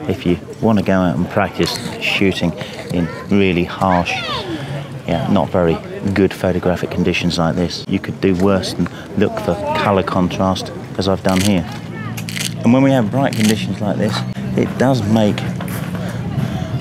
If you want to go out and practice shooting in really harsh, not very good photographic conditions like this, you could do worse than look for colour contrast, as I've done here. And when we have bright conditions like this, it does make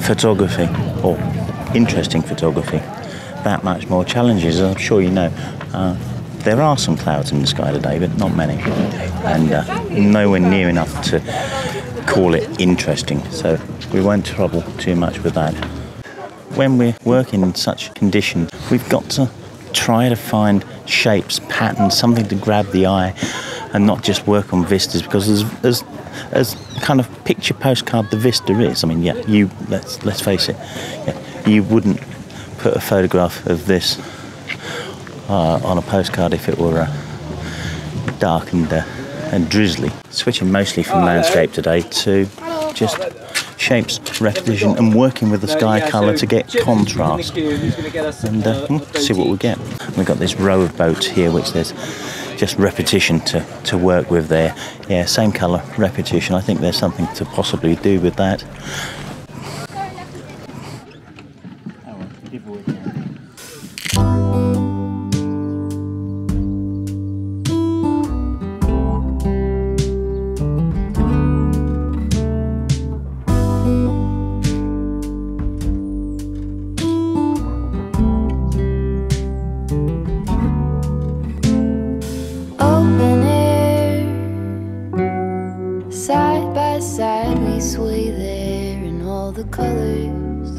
photography, or interesting photography, that much more challenging. As I'm sure you know, there are some clouds in the sky today, but not many, and nowhere near enough to call it interesting, so we won't trouble too much with that. When we're working in such conditions, we've got to try to find shapes, patterns, something to grab the eye, and not just work on vistas, because as kind of picture postcard the vista is, I mean, let's face it, you wouldn't put a photograph of this on a postcard if it were dark and drizzly. Switching mostly from landscape today to just shapes, repetition, and working with the sky colour to get contrast, and see what we get. We've got this row of boats here, which there's just repetition to work with there. Yeah, same colour, repetition. I think there's something to possibly do with that. Side by side we sway there in all the colors.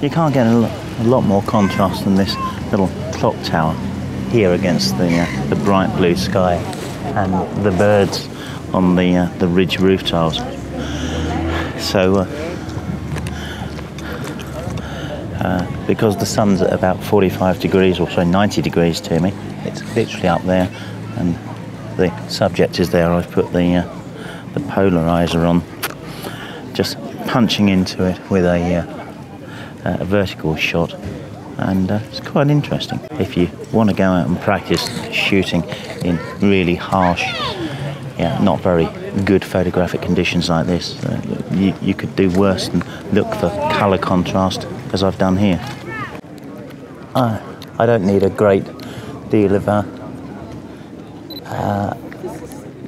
You can't get a lot more contrast than this little clock tower here against the bright blue sky and the birds on the ridge roof tiles. So because the sun's at about 45 degrees, or so 90 degrees to me, it's literally up there, and the subject is there. I've put the polarizer on, just punching into it with a vertical shot, and it's quite interesting. If you want to go out and practice shooting in really harsh, not very good photographic conditions like this, you could do worse than look for colour contrast, as I've done here. I don't need a great deal of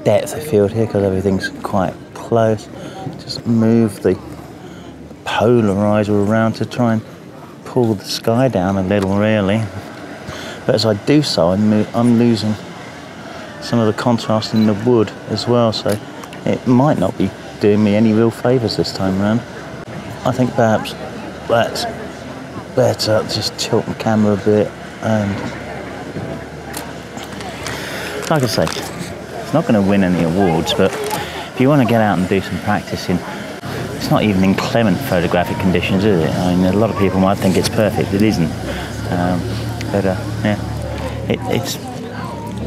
depth of field here, because everything's quite close. Just move the polarizer around to try and pull the sky down a little, really. But as I do so, I'm losing some of the contrast in the wood as well, so it might not be doing me any real favours this time around. I think perhaps that's better. Just tilt the camera a bit, and like I say, it's not going to win any awards, but if you want to get out and do some practicing, it's not even inclement photographic conditions, is it? I mean, a lot of people might think it's perfect. It isn't.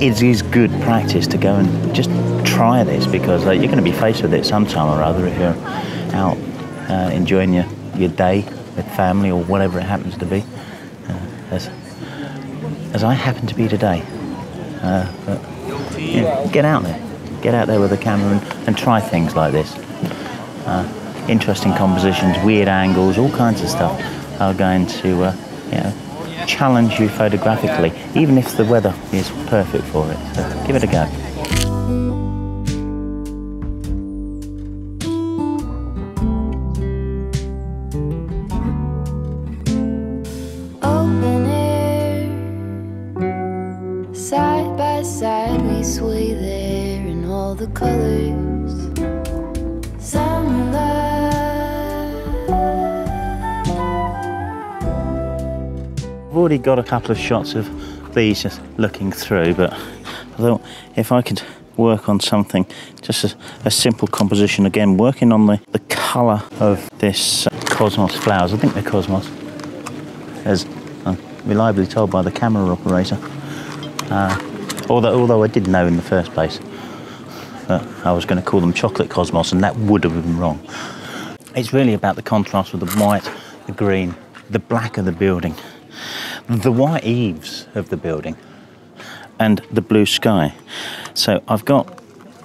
It is good practice to go and just try this, because you're going to be faced with it sometime or other if you're out enjoying your day with family or whatever it happens to be, as I happen to be today. But get out there with a camera and try things like this. Interesting compositions, weird angles, all kinds of stuff are going to challenge you photographically, even if the weather is perfect for it. So give it a go. Open air, side by side we sway there in all the colors. Some I've already got a couple of shots of these just looking through, but I thought if I could work on something, just a simple composition, again working on the colour of this cosmos flowers. I think they're cosmos, as I'm reliably told by the camera operator, although I did know in the first place that I was going to call them chocolate cosmos, and that would have been wrong. It's really about the contrast with the white, the green, the black of the building, the white eaves of the building, and the blue sky. So I've got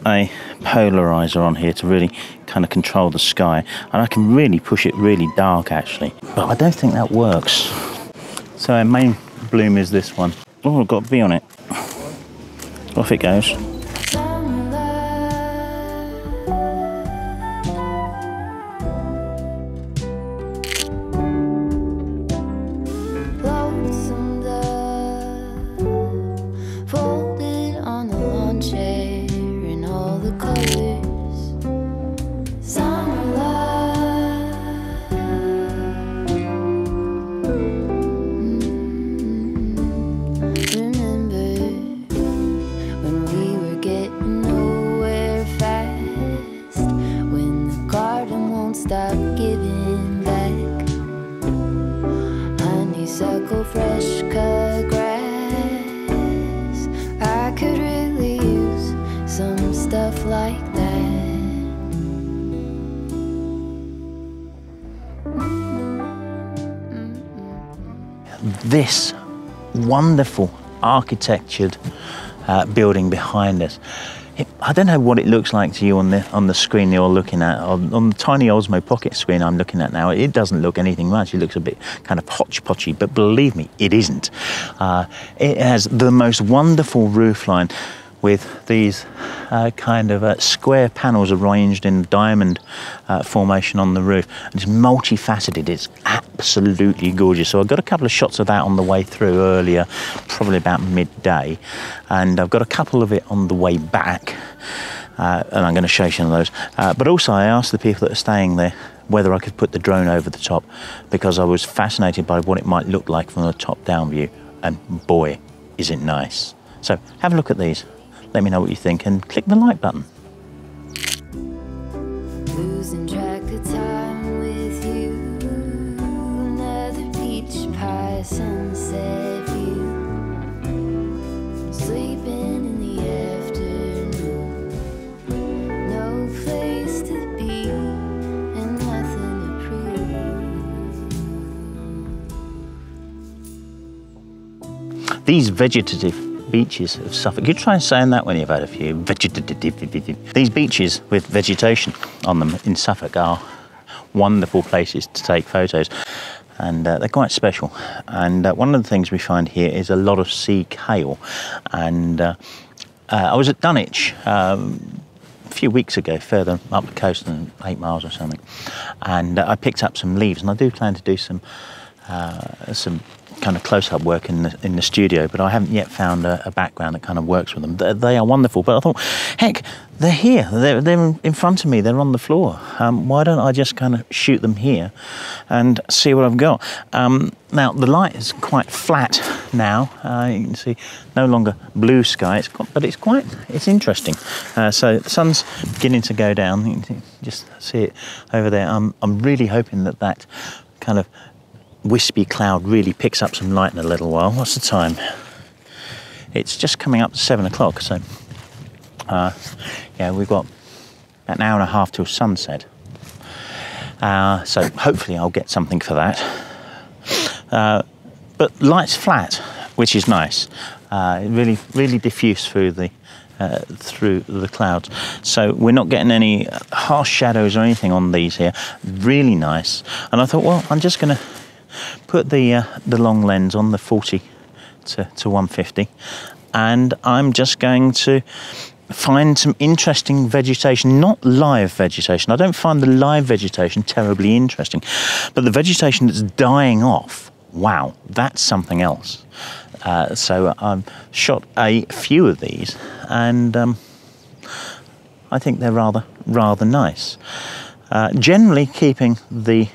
a polarizer on here to really kind of control the sky, and I can really push it really dark actually, but I don't think that works. So our main bloom is this one. Oh, I've got a V on it. Off it goes. Stop giving back. Honeysuckle, fresh cut grass. I could really use some stuff like that. This wonderful architectured building behind us. I don't know what it looks like to you on the screen you're looking at. On the tiny Osmo Pocket screen I'm looking at now, it doesn't look anything much. It looks a bit kind of hodgepodgey, but believe me, it isn't. It has the most wonderful roofline with these kind of square panels arranged in diamond formation on the roof. It's multifaceted. It's absolutely gorgeous. So I got a couple of shots of that on the way through earlier, probably about midday, and I've got a couple of it on the way back, and I'm going to show you some of those. But also I asked the people that are staying there whether I could put the drone over the top, because I was fascinated by what it might look like from the top down view, and boy, is it nice. So have a look at these. Let me know what you think and click the like button. Losing track of time with you. Another peach pie sunset view. Sleeping in the afternoon. No place to be and nothing to prove. These vegetative beaches of Suffolk. You try saying that when you've had a few. These beaches with vegetation on them in Suffolk are wonderful places to take photos, and they're quite special. And one of the things we find here is a lot of sea kale. And I was at Dunwich a few weeks ago, further up the coast than 8 miles or something, and I picked up some leaves, and I do plan to do some kind of close-up work in the studio, but I haven't yet found a background that kind of works with them. They are wonderful, but I thought, heck, they're here, they're in front of me, they're on the floor. Why don't I just kind of shoot them here and see what I've got? Now the light is quite flat now. You can see no longer blue sky, but it's interesting. So the sun's beginning to go down. You can just see it over there. I'm really hoping that kind of wispy cloud really picks up some light in a little while. What's the time? It's just coming up to 7 o'clock, so yeah, we've got an hour and a half till sunset. So hopefully I'll get something for that. But light's flat, which is nice. Really diffuse through the clouds, so we're not getting any harsh shadows or anything on these here. Really nice. And I thought, well, I'm just going to put the long lens on the 40 to 150, and I'm just going to find some interesting vegetation, not live vegetation. I don't find the live vegetation terribly interesting, but the vegetation that's dying off, wow, that's something else. So I've shot a few of these, and I think they're rather nice. Generally keeping the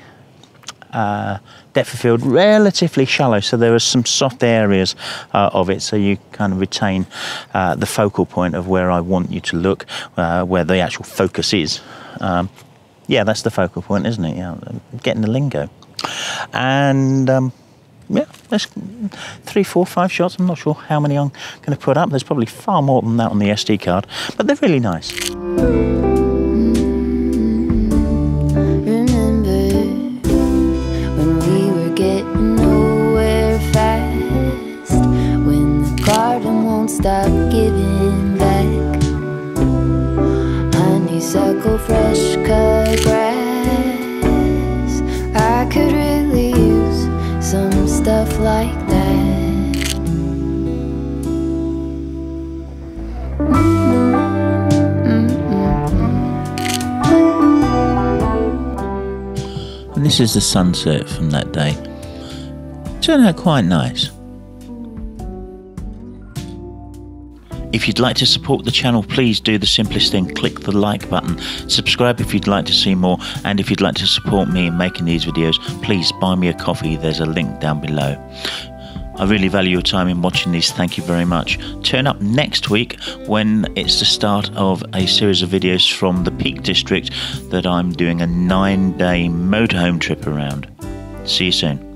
depth of field relatively shallow, so there are some soft areas of it, so you kind of retain the focal point of where I want you to look, where the actual focus is. Yeah, that's the focal point, isn't it? Yeah, getting the lingo. And yeah, there's 3, 4, 5 shots. I'm not sure how many I'm going to put up. There's probably far more than that on the SD card, but they're really nice. Stop giving back. this is the sunset from that day. Turned out quite nice. If you'd like to support the channel, please do the simplest thing. Click the like button. Subscribe if you'd like to see more. And if you'd like to support me in making these videos, please buy me a coffee. There's a link down below. I really value your time in watching these. Thank you very much. Turn up next week when it's the start of a series of videos from the Peak District that I'm doing a 9-day motorhome trip around. See you soon.